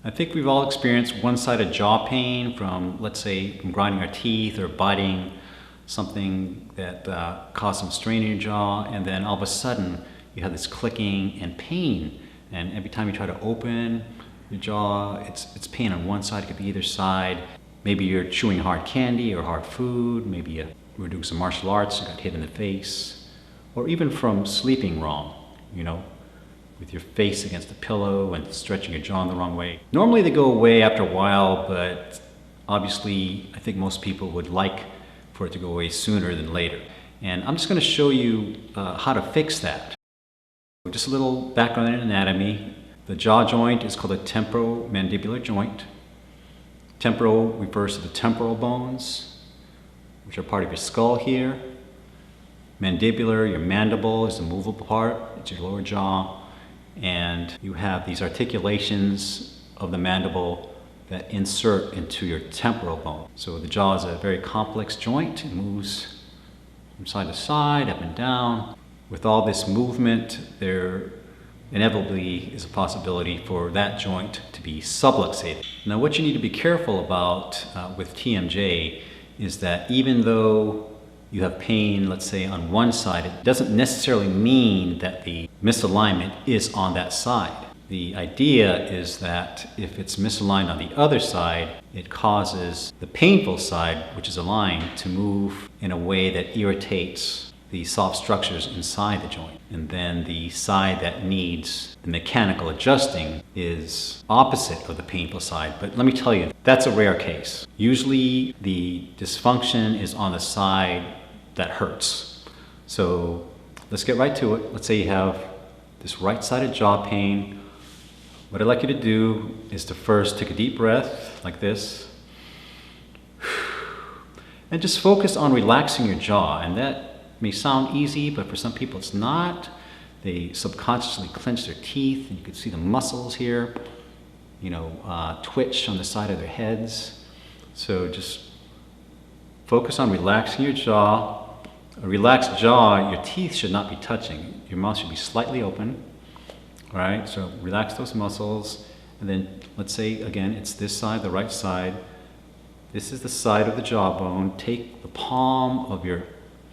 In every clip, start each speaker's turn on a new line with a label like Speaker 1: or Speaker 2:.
Speaker 1: I think we've all experienced one-sided jaw pain from, let's say, from grinding our teeth or biting something that caused some strain in your jaw, and then all of a sudden you have this clicking and pain, and every time you try to open your jaw, it's pain on one side. It could be either side. Maybe you're chewing hard candy or hard food. Maybe you were doing some martial arts and got hit in the face, or even from sleeping wrong, you know, with your face against the pillow and stretching your jaw in the wrong way. Normally they go away after a while, but obviously I think most people would like for it to go away sooner than later. And I'm just going to show you how to fix that. Just a little background in anatomy. The jaw joint is called a temporomandibular joint. Temporal refers to the temporal bones, which are part of your skull here. Mandibular, your mandible, is the movable part. It's your lower jaw. And you have these articulations of the mandible that insert into your temporal bone. So the jaw is a very complex joint. It moves from side to side, up and down. With all this movement, there inevitably is a possibility for that joint to be subluxated. Now, what you need to be careful about with TMJ is that even though you have pain, let's say, on one side, it doesn't necessarily mean that the misalignment is on that side. The idea is that if it's misaligned on the other side, it causes the painful side, which is aligned, to move in a way that irritates the soft structures inside the joint. And then the side that needs the mechanical adjusting is opposite of the painful side. But let me tell you, that's a rare case. Usually the dysfunction is on the side that hurts. So let's get right to it. Let's say you have this right-sided jaw pain. What I'd like you to do is to first take a deep breath like this and just focus on relaxing your jaw. And that may sound easy, but for some people it's not. They subconsciously clench their teeth, and you can see the muscles here, you know, twitch on the side of their heads. So just focus on relaxing your jaw. A relaxed jaw, your teeth should not be touching. Your mouth should be slightly open. All right, so relax those muscles. And then let's say, again, it's this side, the right side. This is the side of the jawbone. Take the palm of your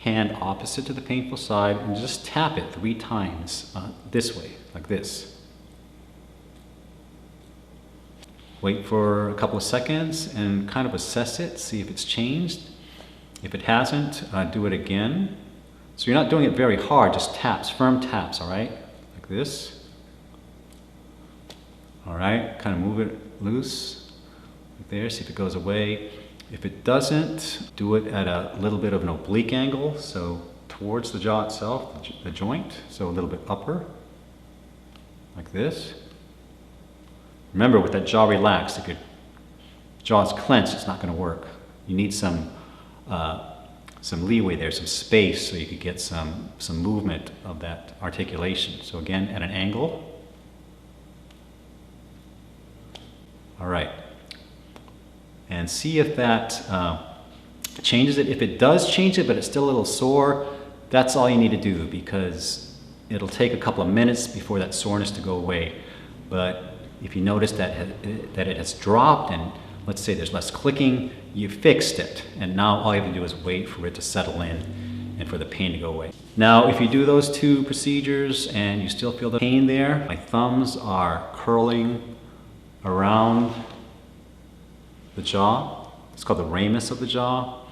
Speaker 1: hand opposite to the painful side and just tap it 3 times this way, like this. Wait for a couple of seconds and kind of assess it, see if it's changed. If it hasn't, do it again. So you're not doing it very hard, just taps, firm taps, all right? Like this. All right, kind of move it loose. Like there, see if it goes away. If it doesn't, do it at a little bit of an oblique angle, so towards the jaw itself, the joint, so a little bit upper, like this. Remember, with that jaw relaxed, if your jaw is clenched, it's not going to work. You need some leeway there, some space, so you could get some movement of that articulation. So again, at an angle. All right. And see if that changes it. If it does change it, but it's still a little sore, that's all you need to do, because it'll take a couple of minutes before that soreness to go away. But if you notice that it has dropped, and let's say there's less clicking, you fixed it. And now all you have to do is wait for it to settle in and for the pain to go away. Now, if you do those 2 procedures and you still feel the pain there, my thumbs are curling around the jaw. It's called the ramus of the jaw.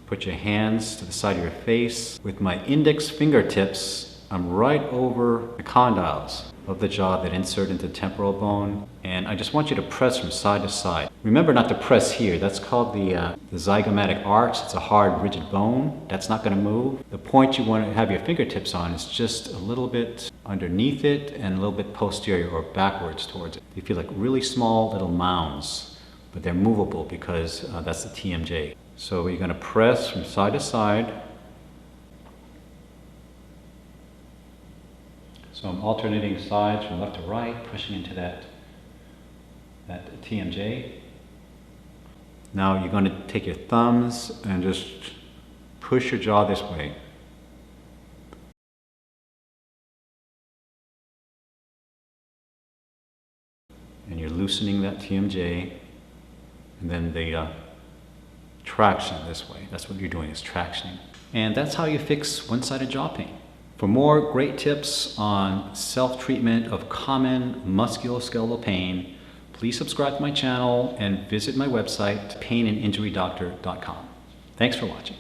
Speaker 1: Put your hands to the side of your face. With my index fingertips, I'm right over the condyles of the jaw that insert into the temporal bone. And I just want you to press from side to side. Remember not to press here. That's called the zygomatic arch. It's a hard, rigid bone. That's not going to move. The point you want to have your fingertips on is just a little bit underneath it and a little bit posterior or backwards towards it. You feel like really small little mounds, but they're movable because that's the TMJ. So you're going to press from side to side. So I'm alternating sides from left to right, pushing into that TMJ. Now you're going to take your thumbs and just push your jaw this way. and you're loosening that TMJ, and then the traction this way. That's what you're doing, is tractioning. And that's how you fix one-sided jaw pain. For more great tips on self-treatment of common musculoskeletal pain, please subscribe to my channel and visit my website, painandinjurydoctor.com. Thanks for watching.